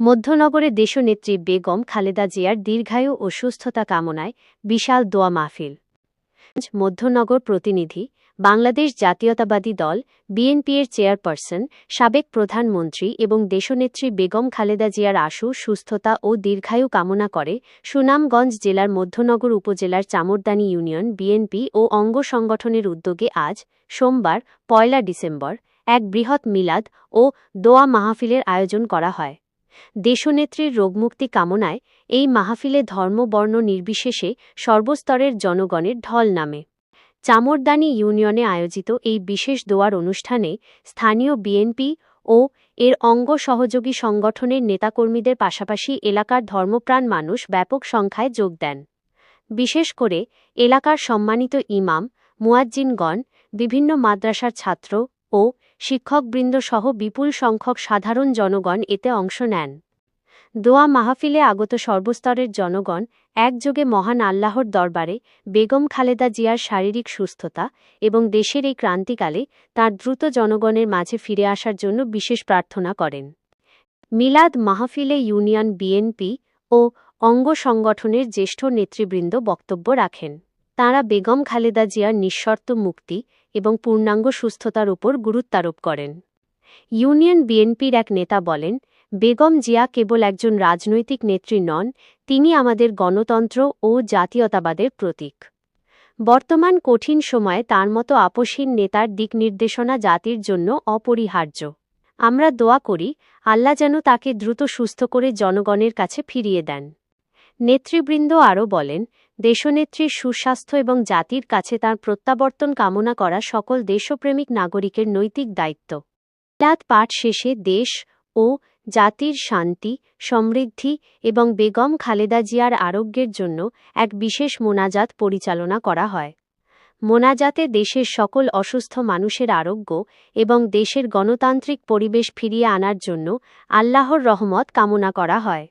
মধ্যনগরে দেশনেত্রী বেগম খালেদা জিয়ার দীর্ঘায়ু ও সুস্থতা কামনায় বিশাল দোয়া মাহফিল। মধ্যনগর প্রতিনিধি। বাংলাদেশ জাতীয়তাবাদী দল বিএনপি-এর চেয়ারপারসন, সাবেক প্রধানমন্ত্রী এবং দেশনেত্রী বেগম খালেদা জিয়ার আশু সুস্থতা ও দীর্ঘায়ু কামনা করে সুনামগঞ্জ জেলার মধ্যনগর উপজেলার চামরদানি ইউনিয়ন বিএনপি ও অঙ্গ সংগঠনের উদ্যোগে আজ সোমবার ১ ডিসেম্বর এক বৃহৎ মিলাদ ও দোয়া মাহফিলের আয়োজন করা হয়। দেশনেত্রীর রোগমুক্তি কামনায় এই মাহফিলে ধর্ম বর্ণ নির্বিশেষে সর্বস্তরের জনগণের ঢল নামে। চামরদানি ইউনিয়নে আয়োজিত এই বিশেষ দোয়ার অনুষ্ঠানে স্থানীয় বিএনপি ও এর অঙ্গ সহযোগী সংগঠনের নেতাকর্মীদের পাশাপাশি এলাকার ধর্মপ্রাণ মানুষ ব্যাপক সংখ্যায় যোগ দেন। বিশেষ করে এলাকার সম্মানিত ইমাম, মুয়াজ্জিনগণ, বিভিন্ন মাদ্রাসার ছাত্র ও শিক্ষকবৃন্দ সহ বিপুল সংখ্যক সাধারণ জনগণ এতে অংশ নেন। দোয়া মাহফিলে আগত সর্বস্তরের জনগণ একযোগে মহান আল্লাহর দরবারে বেগম খালেদা জিয়ার শারীরিক সুস্থতা এবং দেশের এই ক্রান্তিকালে তাঁর দ্রুত জনগণের মাঝে ফিরে আসার জন্য বিশেষ প্রার্থনা করেন। মিলাদ মাহফিলে ইউনিয়ন বিএনপি ও অঙ্গ সংগঠনের জ্যেষ্ঠ নেতৃবৃন্দ বক্তব্য রাখেন। তাঁরা বেগম খালেদা জিয়ার নিঃশর্ত মুক্তি এবং পূর্ণাঙ্গ সুস্থতার উপর গুরুত্বারোপ করেন। ইউনিয়ন বিএনপির এক নেতা বলেন, বেগম জিয়া কেবল একজন রাজনৈতিক নেত্রী নন, তিনি আমাদের গণতন্ত্র ও জাতীয়তাবাদের প্রতীক। বর্তমান কঠিন সময়ে তাঁর মতো আপসহীন নেতার দিক নির্দেশনা জাতির জন্য অপরিহার্য। আমরা দোয়া করি আল্লাহ যেন তাকে দ্রুত সুস্থ করে জনগণের কাছে ফিরিয়ে দেন। নেতৃবৃন্দ আরও বলেন, দেশনেত্রীর সুস্বাস্থ্য এবং জাতির কাছে তাঁর প্রত্যাবর্তন কামনা করা সকল দেশপ্রেমিক নাগরিকের নৈতিক দায়িত্ব। মিলাদ পাঠ শেষে দেশ ও জাতির শান্তি, সমৃদ্ধি এবং বেগম খালেদা জিয়ার আরোগ্যের জন্য এক বিশেষ মোনাজাত পরিচালনা করা হয়। মোনাজাতে দেশের সকল অসুস্থ মানুষের আরোগ্য এবং দেশের গণতান্ত্রিক পরিবেশ ফিরিয়ে আনার জন্য আল্লাহর রহমত কামনা করা হয়।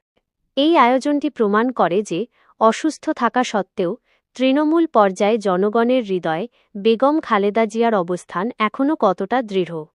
এই আয়োজনটি প্রমাণ করে যে অসুস্থ থাকা সত্ত্বেও তৃণমূল পর্যায়ে জনগণের হৃদয়ে বেগম খালেদা জিয়ার অবস্থান এখনও কতটা দৃঢ়।